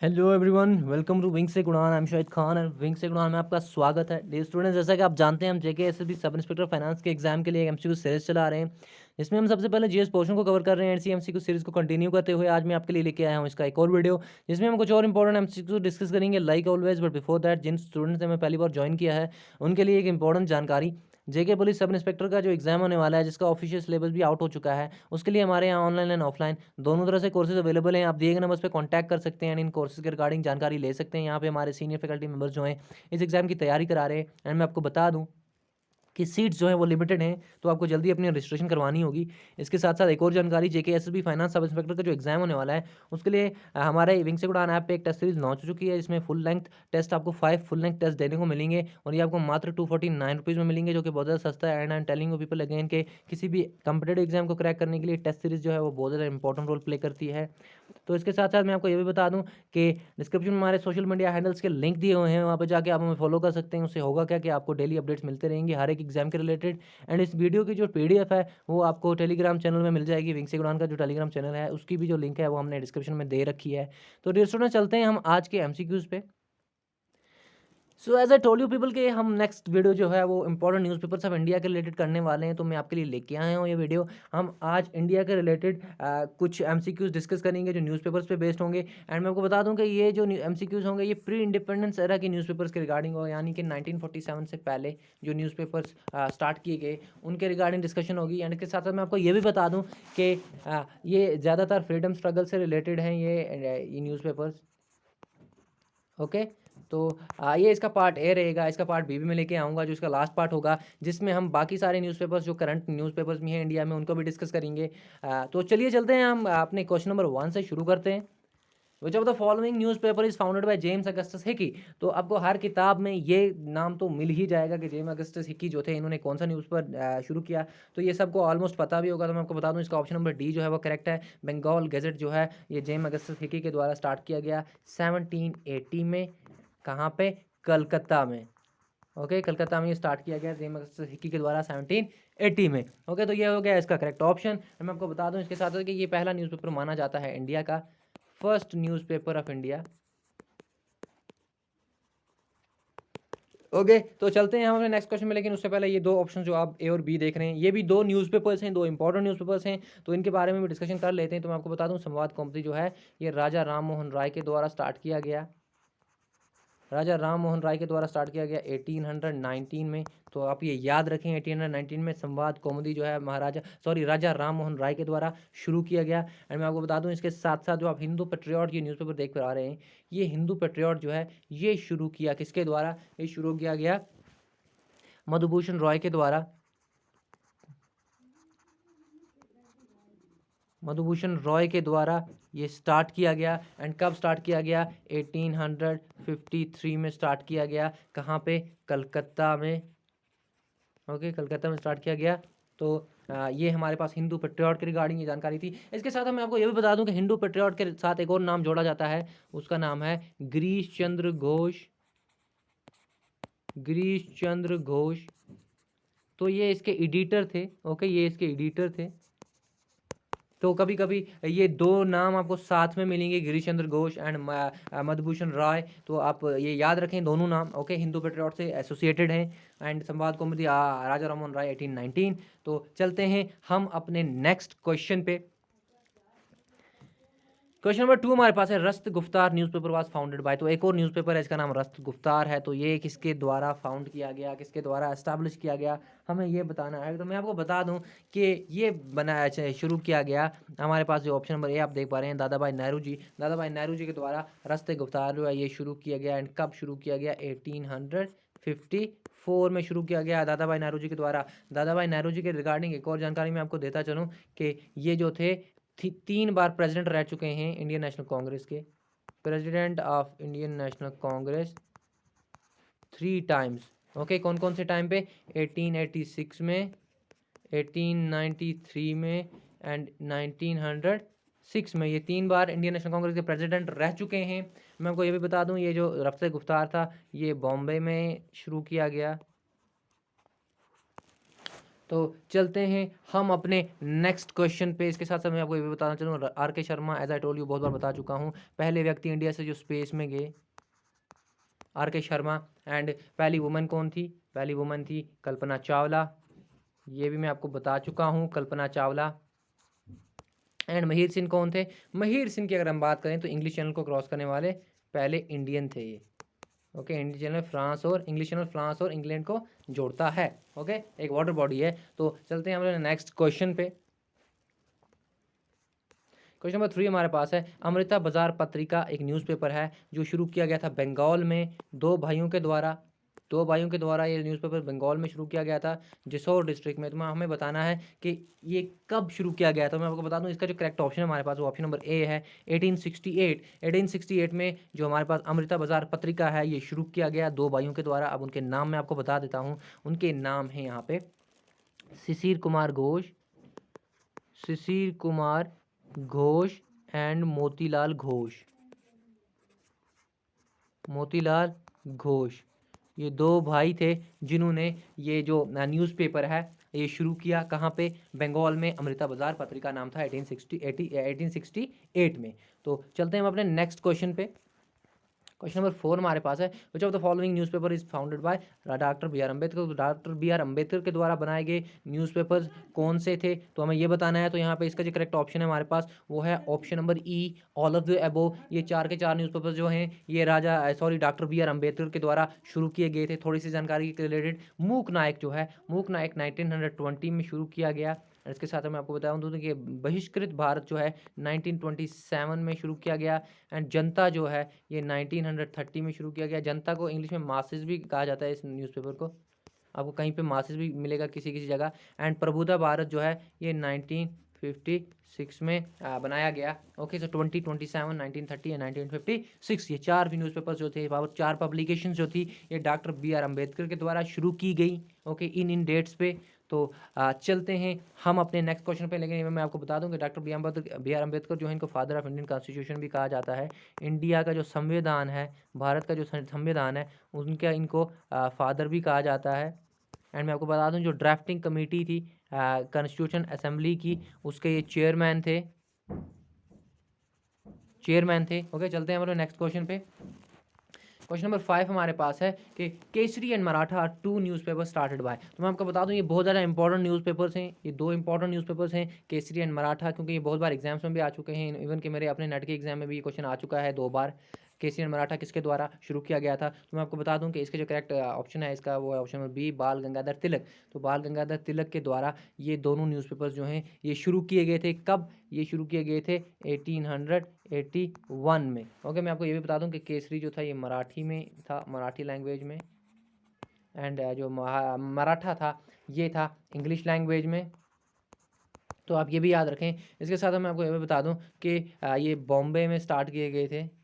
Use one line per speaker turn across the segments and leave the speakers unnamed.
Hello everyone, welcome to विंग से गुणान। आई एम शाहिद खान और विंग से गुणान में आपका स्वागत है। डियर स्टूडेंट्स, जैसा कि आप जानते हैं हम जेके एसएसबी सब इंस्पेक्टर फाइनेंस के एग्जाम के लिए एक एमसीक्यू सीरीज चला रहे हैं, जिसमें हम सबसे पहले जीएस पोर्शन को कवर कर रहे हैं। एनसी एमसीक्यू सीरीज को कंटिन्यू करते हुए आज मैं आपके लिए लेके आया हूँ इसका एक और वीडियो, जिसमें हम कुछ और इंपॉर्टेंट एमसीक्यू डिस्कस करेंगे like always. But before that, जिन स्टूडेंट्स ने मैं पहली बार ज्वाइन किया है उनके लिए एक इंपॉर्टेंट जानकारी। जेके पुलिस सब इंस्पेक्टर का जो एग्जाम होने वाला है, जिसका ऑफिशियल सिलेबस भी आउट हो चुका है, उसके लिए हमारे यहाँ ऑनलाइन एंड ऑफलाइन दोनों तरह से कोर्सेज अवेलेबल हैं। आप दिए गए नंबर्स पे कांटेक्ट कर सकते हैं एंड इन कोर्सेज के रिगार्डिंग जानकारी ले सकते हैं। यहाँ पे हमारे सीनियर फैकल्टी मेंबर्स जो हैं इस एग्जाम की तैयारी करा रहे हैं। एंड मैं आपको बता दूँ कि सीट्स जो है वो लिमिटेड हैं, तो आपको जल्दी अपनी रजिस्ट्रेशन करवानी होगी। इसके साथ साथ एक और जानकारी, जेके एसएसबी फाइनेंस सब इंस्पेक्टर का जो एग्जाम होने वाला है उसके लिए हमारे विंग से उड़ान ऐप पे एक टेस्ट सीरीज लॉन्च हो चुकी है, जिसमें फुल लेंथ टेस्ट आपको 5 फुल लेंथ टेस्ट देने को मिलेंगे और ये आपको मात्र 249 रुपीज़ में मिलेंगे, जो कि बहुत ज़्यादा सस्ता है। And I am telling you people again के किसी भी कंपटीटिव एग्जाम को क्रैक करने के लिए टेस्ट सीरीज जो है वो बहुत ज़्यादा इंपॉर्टेंट रोल प्ले करती है। तो इसके साथ साथ मैं आपको ये भी बता दूं कि डिस्क्रिप्शन में हमारे सोशल मीडिया हैंडल्स के लिंक दिए हुए हैं, वहाँ पे जाके आप हमें फॉलो कर सकते हैं। उससे होगा क्या कि आपको डेली अपडेट्स मिलते रहेंगे हर एक एग्जाम के रिलेटेड। एंड इस वीडियो की जो पीडीएफ है वो आपको टेलीग्राम चैनल में मिल जाएगी। विंग से उड़ान का जो टेलीग्राम चैनल है उसकी भी जो लिंक है वो हमने डिस्क्रिप्शन में दे रखी है। तो डियर स्टूडेंट, चलते हैं हम आज के एमसीक्यूज़ पे। So as I told you people के हम नेक्स्ट वीडियो जो है वो इंपॉर्टेंट न्यूज़पेपर्स ऑफ इंडिया के रिलेटेड करने वाले हैं, तो मैं आपके लिए लेके आया हूँ ये वीडियो। हम आज इंडिया के रिलेटेड कुछ एमसीक्यूज़ डिस्कस करेंगे जो न्यूज़पेपर्स पे बेस्ड होंगे। एंड मैं आपको बता दूं कि ये जो एमसीक्यूज़ होंगे ये प्री इंडिपेंडेंस एरा के न्यूज़पेपर्स के रिगार्डिंग होगा, यानी कि 1947 से पहले जो न्यूज़पेपर्स स्टार्ट किए गए उनके रिगार्डिंग डिस्कशन होगी। एंड इसके साथ साथ मैं आपको ये भी बता दूँ कि ये ज़्यादातर फ्रीडम स्ट्रगल से रिलेटेड हैं ये न्यूज़पेपर्स। ओके। तो ये इसका पार्ट ए रहेगा, इसका पार्ट बी भी मैं लेके आऊँगा जो इसका लास्ट पार्ट होगा, जिसमें हम बाकी सारे न्यूज़पेपर्स जो करंट न्यूज़पेपर्स भी हैं इंडिया में उनको भी डिस्कस करेंगे। तो चलिए चलते हैं, हम अपने क्वेश्चन नंबर 1 से शुरू करते हैं। Which of the following newspaper is founded by James Augustus Hicky. तो आपको हर किताब में ये नाम तो मिल ही जाएगा कि जेम्स अगस्टस हिकी जो थे इन्होंने कौन सा न्यूज़पेपर शुरू किया। तो ये सबको ऑलमोस्ट पता भी होगा, तो मैं आपको बता दूं इसका ऑप्शन नंबर डी जो है वो करेक्ट है। बंगाल गैजेट जो है ये जेम्स अगस्टस हिकी के द्वारा स्टार्ट किया गया 1780 में। कहाँ पे? कलकत्ता में। ओके, कलकत्ता में ये स्टार्ट किया गया जेम्स अगस्टस हिकी के द्वारा 1780 में। ओके, तो ये हो गया इसका करेक्ट ऑप्शन। मैं आपको बता दूं इसके साथ साथ कि ये पहला न्यूज़पेपर माना जाता है इंडिया का, first newspaper of India. Okay, तो चलते हैं हम अपने नेक्स्ट क्वेश्चन में, लेकिन उससे पहले ये दो ऑप्शन जो आप ए और बी देख रहे हैं ये भी दो न्यूज़पेपर्स हैं, दो इंपॉर्टेंट न्यूज़पेपर्स हैं, तो इनके बारे में भी डिस्कशन कर लेते हैं। तो मैं आपको बता दूं संवाद कौमुदी जो है ये राजा राम मोहन राय के द्वारा स्टार्ट किया गया, राजा राम मोहन राय के द्वारा स्टार्ट किया गया 1819 में। तो आप ये याद रखें 1819 में संवाद कौमुदी जो है राजा राम मोहन राय के द्वारा शुरू किया गया। एंड मैं आपको बता दूं इसके साथ साथ जो आप हिंदू पेट्रियट ये न्यूज़पेपर देख पा रहे हैं, ये हिंदू पेट्रियट जो है ये शुरू किया किसके द्वारा? ये शुरू किया गया मधुभूषण रॉय के द्वारा। मधुभूषण रॉय के द्वारा ये स्टार्ट किया गया। एंड कब स्टार्ट किया गया? 1853 में स्टार्ट किया गया। कहाँ पे? कलकत्ता में। ओके, कलकत्ता में स्टार्ट किया गया। तो ये हमारे पास हिंदू पेट्रियट के रिगार्डिंग ये जानकारी थी। इसके साथ मैं आपको ये भी बता दूं कि हिंदू पेट्रियट के साथ एक और नाम जोड़ा जाता है, उसका नाम है गिरीश चंद्र घोष। गिरीश चंद्र घोष, तो ये इसके एडिटर थे। ओके, ये इसके एडिटर थे। तो कभी कभी ये दो नाम आपको साथ में मिलेंगे, गिरीश चंद्र घोष एंड मधुभूषण राय। तो आप ये याद रखें दोनों नाम। ओके, हिंदू पेट्रियट से एसोसिएटेड हैं। एंड संवाद कौमुदी राजा राममोहन राय 1819। तो चलते हैं हम अपने नेक्स्ट क्वेश्चन पे। क्वेश्चन नंबर 2 हमारे पास है रस्त गुफ्तार न्यूज़पेपर वाज फाउंडेड बाय। तो एक और न्यूज़पेपर है, इसका नाम रस्त गुफ्तार है। तो ये किसके द्वारा फाउंड किया गया, किसके द्वारा एस्टैब्लिश किया गया, हमें ये बताना है। तो मैं आपको बता दूं कि ये बनाया शुरू किया गया, हमारे पास जो ऑप्शन नंबर ए आप देख पा रहे हैं, दादा भाई नेहरू जी। दादा भाई नेहरू जी के द्वारा रस्त गुफ्तार जो है ये शुरू किया गया। एंड कब शुरू किया गया? 1854 में शुरू किया गया दादा भाई नेहरू जी के द्वारा। दादा भाई नेहरू जी के रिगार्डिंग एक और जानकारी मैं आपको देता चलूँ कि ये जो थे 3 बार प्रेसिडेंट रह चुके हैं इंडियन नेशनल कांग्रेस के, president of Indian national Congress 3 times. Okay, कौन कौन से टाइम पे? 1886 में, 1893 में एंड 1906 में। ये 3 बार इंडियन नेशनल कांग्रेस के प्रेसिडेंट रह चुके हैं। मैं आपको ये भी बता दूं ये जो रफ्ते गुफ्तार था ये बॉम्बे में शुरू किया गया। तो चलते हैं हम अपने नेक्स्ट क्वेश्चन पे। इसके साथ साथ मैं आपको ये भी बताना चाहूँगा, R K Sharma, as I told you, बहुत बार बता चुका हूँ, पहले व्यक्ति इंडिया से जो स्पेस में गए, आर के शर्मा। एंड पहली वुमन कौन थी? पहली वुमन थी कल्पना चावला, ये भी मैं आपको बता चुका हूँ, कल्पना चावला। एंड महीर सिंह कौन थे? महीर सिंह की अगर हम बात करें तो इंग्लिश चैनल को क्रॉस करने वाले पहले इंडियन थे ये। ओके, इंडियन चैनल फ्रांस और इंग्लिश चैनल फ्रांस और इंग्लैंड को जोड़ता है। ओके, एक वाटर बॉडी है। तो चलते हैं हमारे नेक्स्ट क्वेश्चन पे। क्वेश्चन नंबर 3 हमारे पास है, अमृता बाजार पत्रिका एक न्यूज़पेपर है जो शुरू किया गया था बंगाल में दो भाइयों के द्वारा ये न्यूज़पेपर बंगाल में शुरू किया गया था, जेसौर डिस्ट्रिक्ट में। तो हमें बताना है कि ये कब शुरू किया गया था। मैं आपको बता दूं, इसका जो करेक्ट ऑप्शन है हमारे पास वो ऑप्शन नंबर ए है, 1868। 1868 में जो हमारे पास अमृता बाजार पत्रिका है ये शुरू किया गया दो भाइयों के द्वारा। अब उनके नाम मैं आपको बता देता हूँ। उनके नाम हैं यहाँ पे शिशिर कुमार घोष, शिशिर कुमार घोष एंड मोतीलाल घोष। मोतीलाल घोष ये दो भाई थे जिन्होंने ये जो न्यूज़पेपर है ये शुरू किया। कहाँ पे? बंगाल में। अमृता बाजार पत्रिका नाम था 1868 में। तो चलते हैं हम अपने नेक्स्ट क्वेश्चन पे। क्वेश्चन नंबर 4 हमारे पास है, which of the following newspaper is founded by doctor B R Ambedkar. Doctor B R Ambedkar के द्वारा बनाए गए न्यूज़पेपर्स कौन से थे? तो हमें ये बताना है। तो यहाँ पे इसका जो करेक्ट ऑप्शन है हमारे पास वो है option number E, all of the above. ये चार के चार न्यूज़पेपर्स जो हैं ये डॉक्टर बी आर अम्बेडकर के द्वारा शुरू किए गए थे। थोड़ी सी जानकारी के रिलेटेड, मूक नायक जो है, मूक नायक 1920 में शुरू किया गया। इसके साथ मैं आपको बता दूं कि बहिष्कृत भारत जो है 1927 में शुरू किया गया। एंड जनता जो है ये 1930 में शुरू किया गया। जनता को इंग्लिश में मासेस भी कहा जाता है इस न्यूज़पेपर को, आपको कहीं पे मासेस भी मिलेगा किसी किसी जगह। एंड प्रबुद्धा भारत जो है ये 1956 में बनाया गया। ओके, सो 2027, 1930 एंड 1956 ये चार भी न्यूज़पेपर्स जो थे, चार पब्लिकेशन जो थी ये डॉक्टर बी आर अम्बेडकर के द्वारा शुरू की गई। ओके, इन डेट्स पे। तो चलते हैं हम अपने नेक्स्ट क्वेश्चन पे। लेकिन मैं आपको बता दूं कि डॉक्टर बी आर अम्बेडकर जो है इनको फादर ऑफ इंडियन कॉन्स्टिट्यूशन भी कहा जाता है। इंडिया का जो संविधान है, भारत का जो संविधान है, उनका इनको फादर भी कहा जाता है। एंड मैं आपको बता दूं जो ड्राफ्टिंग कमेटी थी कॉन्स्टिट्यूशन असेंबली की, उसके ये चेयरमैन थे। ओके, चलते हैं हमारे नेक्स्ट क्वेश्चन पे। क्वेश्चन नंबर 5 हमारे पास है कि Kesari and Maratha are two newspaper started by. तो मैं आपको बता दूं ये बहुत ज़्यादा इंपॉर्टेंट न्यूज़पेपर्स हैं। ये दो इंपॉर्टेंट न्यूज़पेपर्स हैं, केसरी एंड मराठा, क्योंकि ये बहुत बार एग्जाम्स में भी आ चुके हैं। इवन कि मेरे अपने नेट के एग्जाम में भी ये क्वेश्चन आ चुका है 2 बार। केसरी एंड मराठा किसके द्वारा शुरू किया गया था? तो मैं आपको बता दूं कि इसके जो करेक्ट ऑप्शन है इसका वो है ऑप्शन नंबर बी, बाल गंगाधर तिलक। तो बाल गंगाधर तिलक के द्वारा ये दोनों न्यूज़पेपर्स जो हैं ये शुरू किए गए थे। कब ये शुरू किए गए थे? 1881 में। ओके, मैं आपको ये भी बता दूं कि केसरी जो था ये मराठी में था, मराठी लैंग्वेज में। एंड जो मराठा था ये था इंग्लिश लैंग्वेज में। तो आप ये भी याद रखें। इसके साथ मैं आपको ये भी बता दूं कि ये बॉम्बे में स्टार्ट किए गए थे।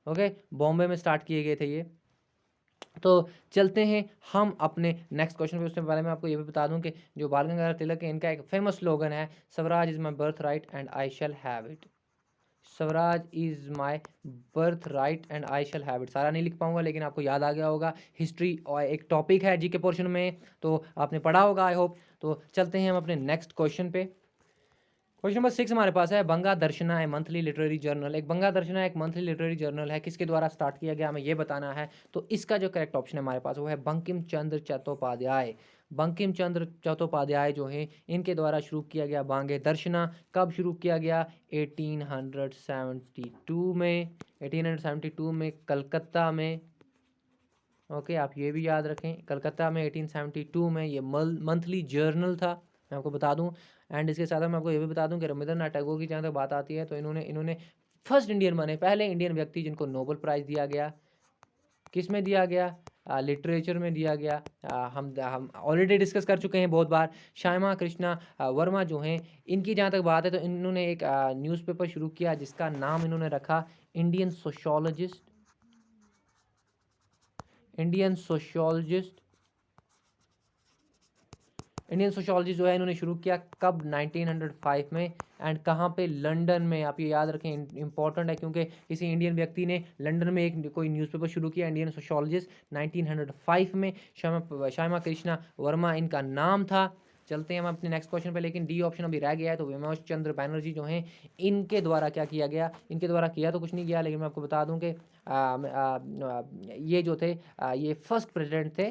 ओके, बॉम्बे में स्टार्ट किए गए थे ये। तो चलते हैं हम अपने नेक्स्ट क्वेश्चन पे। उससे पहले मैं आपको ये भी बता दूं कि जो बाल गंगाधर तिलक है इनका एक फेमस स्लोगन है, Swaraj is my birth right and I shall have it. Swaraj is my birth right and I shall have it. सारा नहीं लिख पाऊंगा लेकिन आपको याद आ गया होगा। हिस्ट्री और एक टॉपिक है जीके पोर्शन में, तो आपने पढ़ा होगा आई होप। तो चलते हैं हम अपने नेक्स्ट क्वेश्चन पे। क्वेश्चन नंबर 6 हमारे पास है, बंगा दर्शना है मंथली लिटरेरी जर्नल। एक बंगा दर्शना एक मंथली लिटरेरी जर्नल है, किसके द्वारा स्टार्ट किया गया हमें ये बताना है। तो इसका जो करेक्ट ऑप्शन है हमारे पास वो है बंकिम चंद्र चट्टोपाध्याय। बंकिम चंद्र चट्टोपाध्याय जो है इनके द्वारा शुरू किया गया बांगे दर्शना। कब शुरू किया गया? 1872 में। 1872 में कलकत्ता में। ओके, आप ये भी याद रखें, कलकत्ता में 1872 में ये मंथली जर्नल था, मैं आपको बता दूं। एंड इसके साथ मैं आपको ये भी बता दूं कि रविंद्रनाथ टैगोर की जहाँ तक बात आती है तो इन्होंने फर्स्ट इंडियन बने, पहले इंडियन व्यक्ति जिनको नोबेल प्राइज़ दिया गया। किस में दिया गया? लिटरेचर में दिया गया। हम ऑलरेडी डिस्कस कर चुके हैं बहुत बार। श्यामा कृष्णा वर्मा जो हैं इनकी जहाँ तक बात है तो इन्होंने एक न्यूज़पेपर शुरू किया जिसका नाम इन्होंने रखा Indian sociologist. Indian sociologist Indian sociology जो है इन्होंने शुरू किया कब? 1905 में। एंड कहाँ पे? लंदन में। आप ये याद रखें, इंपॉर्टेंट है क्योंकि किसी इंडियन व्यक्ति ने लंदन में एक कोई न्यूज़पेपर शुरू किया, इंडियन सोशियोलॉजिस्ट, 1905 में। श्यामा कृष्णा वर्मा इनका नाम था। चलते हैं हम अपने नेक्स्ट क्वेश्चन पे, लेकिन डी ऑप्शन अभी रह गया है। तो विमोश चंद्र बैनर्जी जो हैं इनके द्वारा क्या किया गया? इनके द्वारा किया तो कुछ नहीं गया, लेकिन मैं आपको बता दूं कि ये जो थे ये फर्स्ट प्रेसिडेंट थे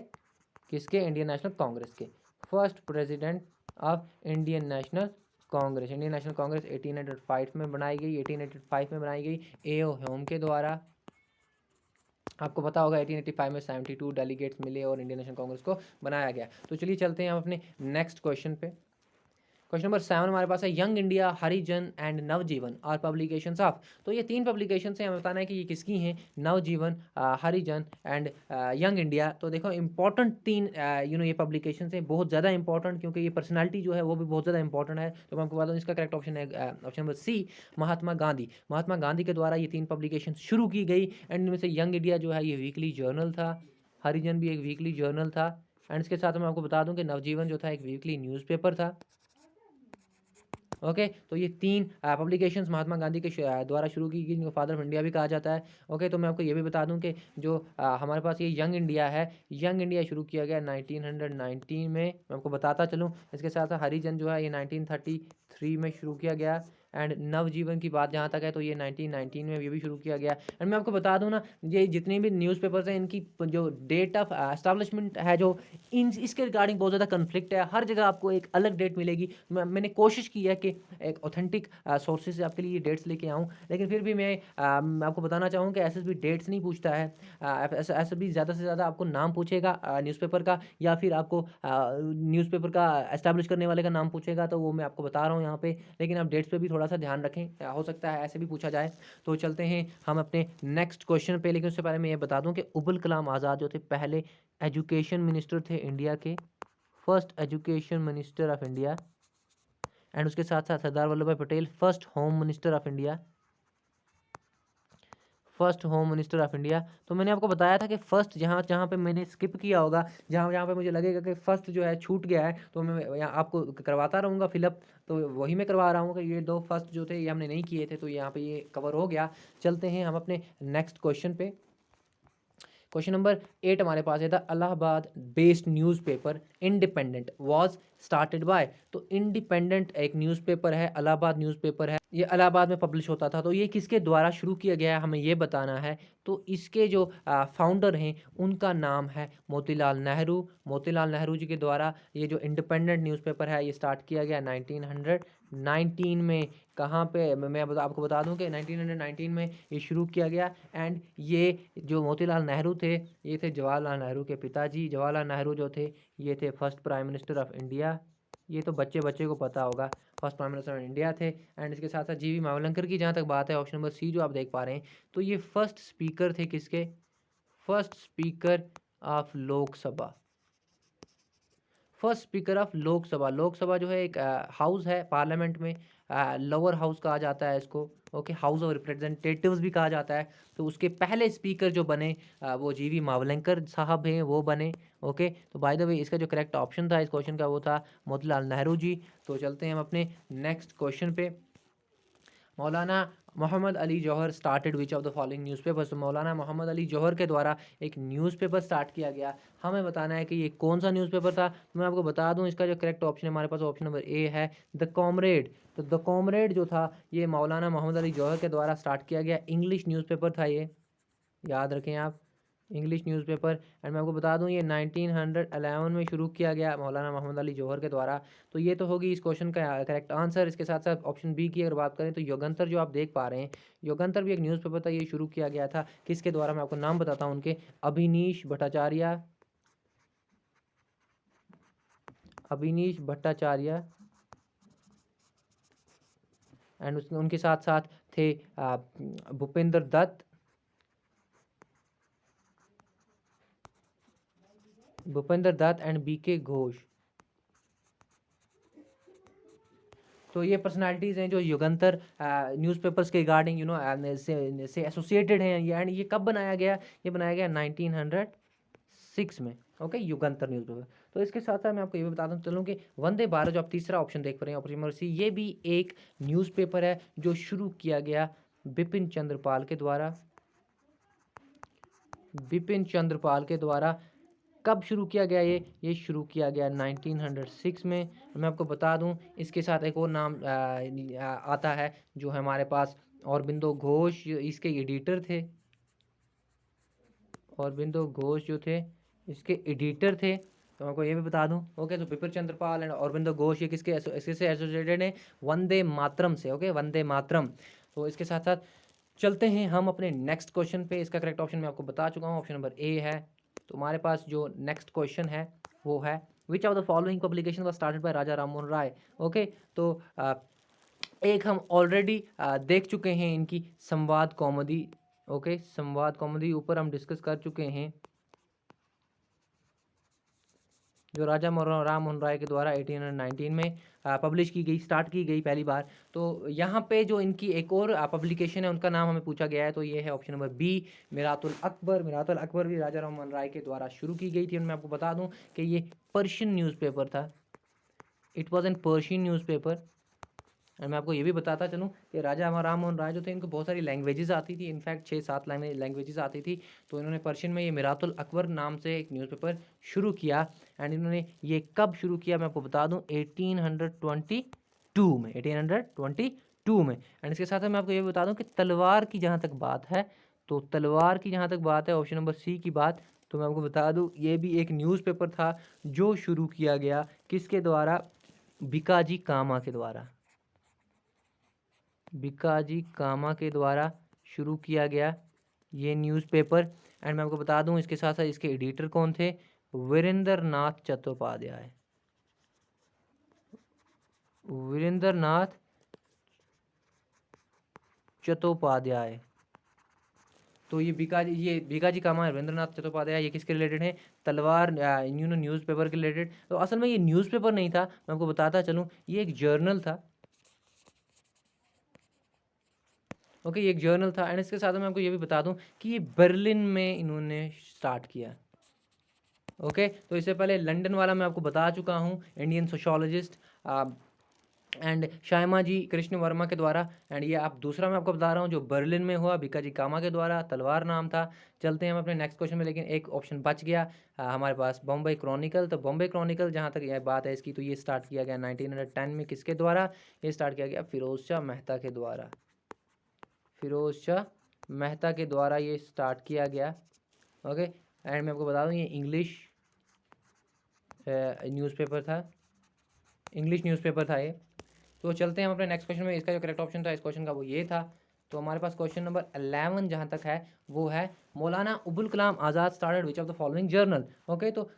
किसके? इंडियन नेशनल कांग्रेस के। First president of Indian national Congress. Indian national Congress 1805 में बनाई गई, 1885 में बनाई गई ए.ओ. ह्यूम के द्वारा। आपको पता होगा 1885 में 72 डेलीगेट्स मिले और इंडियन नेशनल कांग्रेस को बनाया गया। तो चलिए चलते हैं हम अपने नेक्स्ट क्वेश्चन पे। क्वेश्चन नंबर 7 हमारे पास है, young India, Harijan and Navjivan are publications of. तो ये 3 पब्लिकेशंस हैं, हमें बताना है कि ये किसकी हैं? नवजीवन, हरिजन एंड यंग इंडिया। तो देखो इंपॉर्टेंट 3 ये पब्लिकेशंस हैं, बहुत ज़्यादा इंपॉर्टेंट, क्योंकि ये पर्सनैलिटी जो है वो भी बहुत ज़्यादा इंपॉर्टेंट है। तो मैं आपको बता दूँ इसका करेक्ट ऑप्शन है ऑप्शन नंबर सी, महात्मा गांधी। महात्मा गांधी के द्वारा ये 3 पब्लिकेशन शुरू की गई। एंड इनमें से यंग इंडिया जो है ये वीकली जर्नल था, हरिजन भी एक वीकली जर्नल था, एंड इसके साथ मैं आपको बता दूं कि नवजीवन जो था एक वीकली न्यूज़पेपर था। ओके तो ये 3 पब्लिकेशंस महात्मा गांधी के द्वारा शुरू की गई, जिनको फादर ऑफ इंडिया भी कहा जाता है। ओके तो मैं आपको ये भी बता दूं कि जो हमारे पास ये यंग इंडिया है, यंग इंडिया शुरू किया गया 1919 में। मैं आपको बताता चलूं, इसके साथ साथ हरिजन जो है ये 1933 में शुरू किया गया। एंड नवजीवन की बात जहाँ तक है तो ये 1919 में ये भी शुरू किया गया। एंड मैं आपको बता दूं ना, ये जितने भी न्यूज़पेपर्स हैं इनकी जो डेट ऑफ एस्टैब्लिशमेंट है, जो इन इसके रिगार्डिंग बहुत ज़्यादा कन्फ्लिक्ट है। हर जगह आपको एक अलग डेट मिलेगी। मैंने कोशिश की है कि एक ऑथेंटिक सोर्सेज से आपके लिए डेट्स लेके आऊँ, लेकिन फिर भी मैं आपको बताना चाहूँ कि एसएसबी डेट्स नहीं पूछता है। एसएसबी ज़्यादा से ज़्यादा आपको नाम पूछेगा न्यूज़पेपर का, या फिर आपको न्यूज़पेपर का एस्टैब्लिश करने वाले का नाम पूछेगा, तो वो मैं आपको बता रहा हूँ यहाँ पे। लेकिन आप डेट्स पे भी थोड़ा सा ध्यान रखें, हो सकता है ऐसे भी पूछा जाए। तो चलते हैं हम अपने नेक्स्ट क्वेश्चन पे, लेकिन उससे पहले मैं ये बता दूं कि अबुल कलाम आज़ाद जो थे पहले एजुकेशन मिनिस्टर थे इंडिया के, first education minister of India. And उसके साथ साथ सरदार वल्लभ भाई Patel first home minister of India, first home minister of India. तो मैंने आपको बताया था कि फर्स्ट जहाँ जहाँ पे मैंने स्किप किया होगा, जहाँ जहाँ पे मुझे लगेगा कि फर्स्ट जो है छूट गया है, तो मैं यहाँ आपको करवाता रहूँगा फिलअप। तो वही मैं करवा रहा हूँ कि ये 2 फर्स्ट जो थे ये हमने नहीं किए थे, तो यहाँ पे ये कवर हो गया। चलते हैं हम अपने नेक्स्ट क्वेश्चन पे। क्वेश्चन नंबर 8 हमारे पास है, the Allahabad based newspaper independent was started by. तो इंडिपेंडेंट एक न्यूज़पेपर है, इलाहाबाद न्यूज़पेपर है, ये इलाहाबाद में पब्लिश होता था। तो ये किसके द्वारा शुरू किया गया है, हमें ये बताना है। तो इसके जो फाउंडर हैं उनका नाम है मोतीलाल नेहरू। मोतीलाल नेहरू जी के द्वारा ये जो इंडिपेंडेंट न्यूज़पेपर है ये स्टार्ट किया गया 1919 में। कहाँ पे? आपको बता दूं कि 1919 में ये शुरू किया गया। एंड ये जो मोतीलाल नेहरू थे ये थे जवाहरलाल नेहरू के पिताजी। जवाहरलाल नेहरू जो थे ये थे first prime minister of India. ये तो बच्चे बच्चे को पता होगा, first prime minister of India थे। एंड इसके साथ साथ जी वी मावलंकर की जहाँ तक बात है, ऑप्शन नंबर सी जो आप देख पा रहे हैं, तो ये फर्स्ट स्पीकर थे किसके? First speaker of Lok Sabha, first speaker of Lok Sabha. Lok Sabha जो है एक हाउस है पार्लियामेंट में, लोअर हाउस कहा जाता है इसको। ओके हाउस ऑफ रिप्रेजेंटेटिव्स भी कहा जाता है। तो उसके पहले स्पीकर जो बने वो जी वी मावलंकर साहब हैं, वो बने। ओके तो बाय द वे इसका जो करेक्ट ऑप्शन था इस क्वेश्चन का वो था मोतीलाल नेहरू जी। तो चलते हैं हम अपने नेक्स्ट क्वेश्चन पे। Maulana Mohammad Ali Jauhar started which of the following newspapers. तो मौलाना मोहम्मद अली जौहर के द्वारा एक न्यूज़पेपर स्टार्ट किया गया। हमें बताना है कि ये कौन सा न्यूज़पेपर था। तो मैं आपको बता दूं इसका जो करेक्ट ऑप्शन है हमारे पास ऑप्शन नंबर ए है, द कॉमरेड। तो द कॉमरेड जो था ये मौलाना मोहम्मद अली जौहर के द्वारा स्टार्ट किया गया इंग्लिश न्यूज़पेपर था ये, याद रखें आप, इंग्लिश न्यूज़पेपर। एंड मैं आपको बता दूं ये 1911 में शुरू किया गया मौलाना मोहम्मद अली जौहर के द्वारा। तो ये तो होगी इस क्वेश्चन का करेक्ट आंसर। इसके साथ साथ ऑप्शन बी की अगर बात करें तो युगंतर जो आप देख पा रहे हैं, युगंतर भी एक न्यूज़पेपर था, ये शुरू किया गया था किसके द्वारा? मैं आपको नाम बताता हूँ उनके, अभिनीश भट्टाचार्य, अभिनीश भट्टाचार्य। एंड उनके साथ साथ थे Bhupendra Dutt, Bhupendra Dutt and B K Ghosh. तो ये पर्सनालिटीज़ हैं जो युगंतर न्यूज़पेपर्स के रिगार्डिंग से एसोसिएटेड हैं। एंड ये कब बनाया गया? ये बनाया गया 1906 में। Okay Yugantar newspaper. तो इसके साथ साथ मैं आपको ये भी बताता चलूँ कि वंदे भारत जो आप तीसरा ऑप्शन देख पा रहे हैं, ऑप्शन नंबर सी, ये भी एक न्यूज़पेपर है जो शुरू किया गया बिपिन चंद्र पाल के द्वारा। बिपिन चंद्र पाल के द्वारा कब शुरू किया गया ये शुरू किया गया 1906 में। मैं आपको बता दूं इसके साथ एक और नाम आता है जो है हमारे पास, औरबिंदो घोष इसके एडिटर थे। औरबिंदो घोष जो थे इसके एडिटर थे। तो आपको ये भी बता दूं, ओके। तो बिपिन चंद्र पाल एंड औरबिंदो घोष ये किसके से एसोसिएटेड है? वंदे मातरम से, ओके, वंदे मातरम। तो इसके साथ साथ चलते हैं हम अपने नेक्स्ट क्वेश्चन पे। इसका करेक्ट ऑप्शन मैं आपको बता चुका हूँ, ऑप्शन नंबर ए है। तो हमारे पास जो नेक्स्ट क्वेश्चन है वो है, which of the following publication was started by Raja Rammohan Roy. Okay, तो एक हम ऑलरेडी देख चुके हैं इनकी संवाद कौमुदी। ओके, संवाद कौमुदी ऊपर हम डिस्कस कर चुके हैं, जो राजा राम मोहन राय के द्वारा 1819 में पब्लिश की गई, स्टार्ट की गई पहली बार। तो यहाँ पे जो इनकी एक और पब्लिकेशन है उनका नाम हमें पूछा गया है, तो ये है option number B, मिरातुल Akbar. मिरातुल Akbar भी राजा राम मोहन राय के द्वारा शुरू की गई थी। और मैं आपको बता दूं कि ये पर्शियन न्यूज़पेपर था, it was an Persian newspaper. और मैं आपको ये भी बताता चलूँ कि राजा राम मोहन राय जो थे इनको बहुत सारी लैंग्वेजेस आती थी, इनफैक्ट 6-7 लैंग्वेजेस आती थी। तो इन्होंने पर्शियन में ये मिरातुल अकबर नाम से एक न्यूज़पेपर शुरू किया। एंड इन्होंने ये कब शुरू किया मैं आपको बता दूं, 1822 में, 1822 में। एंड इसके साथ मैं आपको ये भी बता दूं कि तलवार की जहाँ तक बात है, तो तलवार की जहाँ तक बात है, ऑप्शन नंबर सी की बात, तो मैं आपको बता दूं ये भी एक न्यूज़पेपर था जो शुरू किया गया किसके द्वारा? भिकाजी कामा के द्वारा। भिकाजी कामा के द्वारा शुरू किया गया ये न्यूज़पेपर। एंड मैं आपको बता दूं इसके साथ साथ इसके एडिटर कौन थे? वीरेंद्र नाथ चट्टोपाध्याय। वीरेंद्र नाथ चट्टोपाध्याय। तो ये भिकाजी कामा, रविंद्रनाथ चट्टोपाध्याय, ये किसके रिलेटेड है? तलवार न्यूज़पेपर के रिलेटेड। तो असल में ये न्यूज़पेपर नहीं था, मैं आपको बताता चलूँ, ये एक जर्नल था। ओके, ये एक जर्नल था। एंड इसके साथ मैं आपको ये भी बता दूं कि ये बर्लिन में इन्होंने स्टार्ट किया। ओके, तो इससे पहले लंदन वाला मैं आपको बता चुका हूँ, इंडियन सोशोलॉजिस्ट एंड श्यामा जी कृष्ण वर्मा के द्वारा। एंड ये आप दूसरा मैं आपको बता रहा हूँ जो बर्लिन में हुआ, भिकाजी कामा के द्वारा, तलवार नाम था। चलते हैं हम अपने नेक्स्ट क्वेश्चन में, लेकिन एक ऑप्शन बच गया हमारे पास, बॉम्बे क्रॉनिकल। तो बॉम्बे क्रॉनिकल जहाँ तक यह बात है इसकी, तो ये स्टार्ट किया गया 1910 में, किसके द्वारा? ये स्टार्ट किया गया फिरोज शाह मेहता के द्वारा। फिरोज शाह मेहता के द्वारा ये स्टार्ट किया गया। ओके, एंड मैं आपको बता दूँ ये इंग्लिश न्यूज़पेपर था, इंग्लिश न्यूज़पेपर था ये। तो चलते हैं हम अपने नेक्स्ट क्वेश्चन में। इसका जो करेक्ट ऑप्शन था इस क्वेश्चन का वो ये था। तो हमारे पास क्वेश्चन नंबर 11 जहाँ तक है वो है, Maulana Abul Kalam Azad started which of the following journal. Okay, तो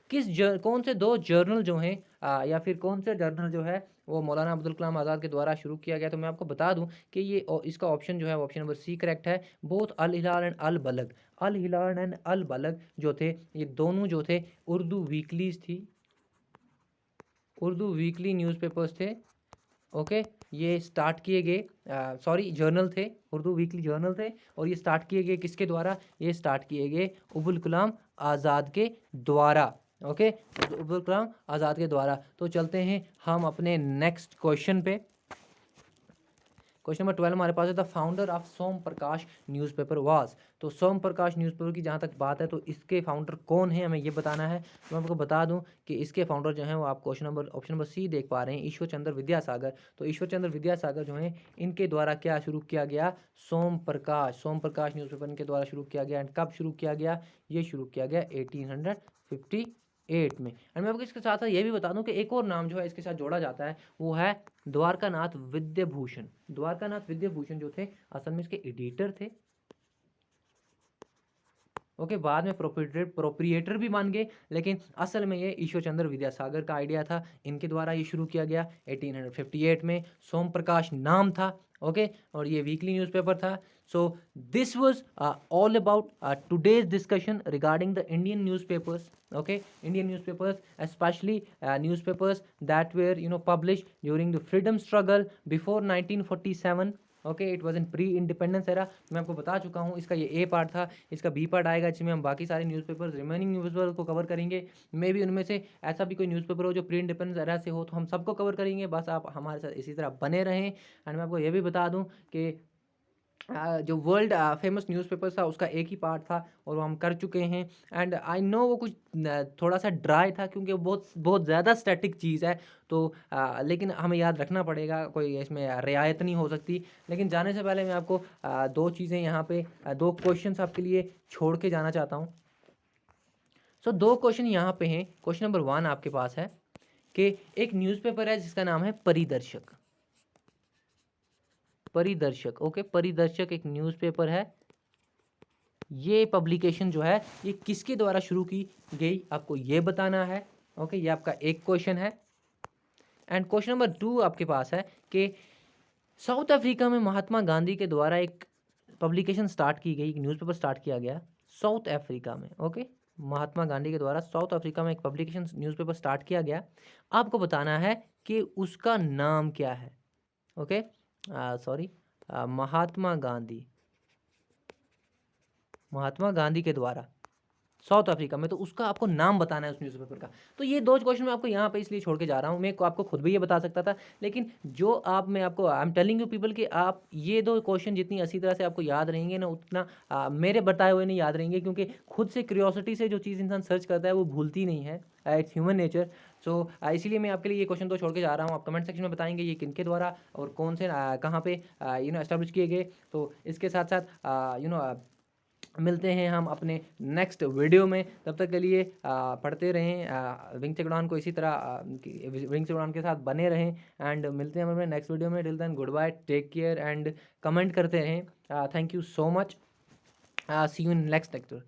कौन से दो जर्नल जो हैं या फिर कौन से जर्नल जो है वो मौलाना अब्दुल कलाम आज़ाद के द्वारा शुरू किया गया? तो मैं आपको बता दूं कि ये इसका ऑप्शन जो है ऑप्शन नंबर सी करेक्ट है। Both Al Hilal and Al Balagh, Al Hilal and Al Balagh जो थे, ये दोनों जो थे उर्दू वीकलीज थी, उर्दू वीकली न्यूज़पेपर्स थे। ओके, ये स्टार्ट किए गए, सॉरी जर्नल थे, उर्दू वीकली जर्नल थे। और ये स्टार्ट किए गए किसके द्वारा? ये स्टार्ट किए गए अबुल कलाम आज़ाद के द्वारा। ओके, अबुल कलाम आज़ाद के द्वारा। तो चलते हैं हम अपने नेक्स्ट क्वेश्चन पे। क्वेश्चन नंबर 12 हमारे पास है, the founder of Som Prakash newspaper was. तो सोम प्रकाश न्यूज़पेपर की जहाँ तक बात है तो इसके फाउंडर कौन है हमें ये बताना है। तो मैं आपको बता दूं कि इसके फाउंडर जो हैं वो आप ऑप्शन नंबर सी देख पा रहे हैं, ईश्वर चंद्र विद्यासागर। तो ईश्वर चंद्र विद्यासागर जो हैं इनके द्वारा क्या शुरू किया गया? सोम प्रकाश न्यूज़पेपर इनके द्वारा शुरू किया गया। एंड कब शुरू किया गया? ये शुरू किया गया 1858 में। एंड मैं आपको इसके साथ साथ ये भी बता दूं कि एक और नाम जो है इसके साथ जोड़ा जाता है वो है द्वारकानाथ विद्याभूषण। द्वारकानाथ विद्याभूषण जो थे असल में इसके एडिटर थे। ओके, बाद में प्रोप्रिएटर भी मान गए, लेकिन असल में ये ईश्वर चंद्र विद्यासागर का आइडिया था, इनके द्वारा ये शुरू किया गया 1858 में। सोम प्रकाश नाम था। ओके, और ये वीकली न्यूज़पेपर था। So this was all about today's discussion regarding the Indian newspapers. Okay, Indian newspapers, especially newspapers that were published during the freedom struggle before 1947, okay, it was in pre independence era. मैं आपको बता चुका हूँ, इसका ये ए part था, इसका B part आएगा जिसमें हम बाकी सारे न्यूज़पेपर्स, रिमेनिंग न्यूज़पेपर को कवर करेंगे। मे बी उनमें से ऐसा भी कोई न्यूज़पेपर हो जो प्री इंडिपेंडेंस एरा से हो, तो हम सबको कवर करेंगे। बस आप हमारे साथ इसी तरह बने रहें। एंड मैं आपको ये भी बता दूँ कि जो वर्ल्ड फेमस न्यूज़पेपर्स था उसका एक ही पार्ट था और वो हम कर चुके हैं। एंड आई नो वो कुछ थोड़ा सा ड्राई था क्योंकि वो बहुत बहुत ज़्यादा स्टैटिक चीज़ है, तो लेकिन हमें याद रखना पड़ेगा, कोई इसमें रियायत नहीं हो सकती। लेकिन जाने से पहले मैं आपको दो चीज़ें यहाँ पे दो क्वेश्चंस आपके लिए छोड़ के जाना चाहता हूँ। सो दो क्वेश्चन यहाँ पे हैं। क्वेश्चन नंबर 1 आपके पास है कि एक न्यूज़पेपर है जिसका नाम है परिदर्शक। परिदर्शक, ओके, परिदर्शक एक न्यूज़पेपर है। ये पब्लिकेशन जो है ये किसके द्वारा शुरू की गई, आपको ये बताना है। ओके, ये आपका एक क्वेश्चन है। एंड क्वेश्चन नंबर 2 आपके पास है कि साउथ अफ्रीका में महात्मा गांधी के द्वारा एक पब्लिकेशन स्टार्ट की गई, एक न्यूज़पेपर स्टार्ट किया गया साउथ अफ्रीका में। ओके, महात्मा गांधी के द्वारा साउथ अफ्रीका में एक पब्लिकेशन न्यूज़पेपर स्टार्ट किया गया। आपको बताना है कि उसका नाम क्या है। ओके, सॉरी, महात्मा गांधी के द्वारा साउथ अफ्रीका में, तो उसका आपको नाम बताना है उस न्यूज़पेपर का। तो ये दो क्वेश्चन मैं आपको यहाँ पे इसलिए छोड़ के जा रहा हूँ। मैं आपको खुद भी ये बता सकता था, लेकिन जो आप, मैं आपको I am telling you people कि आप ये दो क्वेश्चन जितनी अच्छी तरह से आपको याद रहेंगे ना, उतना मेरे बताए हुए नहीं याद रहेंगे, क्योंकि खुद से क्यूरियोसिटी से जो चीज़ इंसान सर्च करता है वो भूलती नहीं है। It's human nature. सो इसीलिए मैं आपके लिए ये क्वेश्चन तो छोड़ के जा रहा हूँ। आप कमेंट सेक्शन में बताएंगे ये किनके द्वारा और कौन से कहाँ पे एस्टेब्लिश किए गए। तो इसके साथ साथ मिलते हैं हम अपने नेक्स्ट वीडियो में। तब तक के लिए पढ़ते रहें विंग चेक उड़ान को, इसी तरह विंग चेक उड़ान के साथ बने रहें। एंड मिलते हैं हम अपने नेक्स्ट वीडियो में। Till then goodbye, take care and comment करते रहें। Thank you so much. See you in next lecture.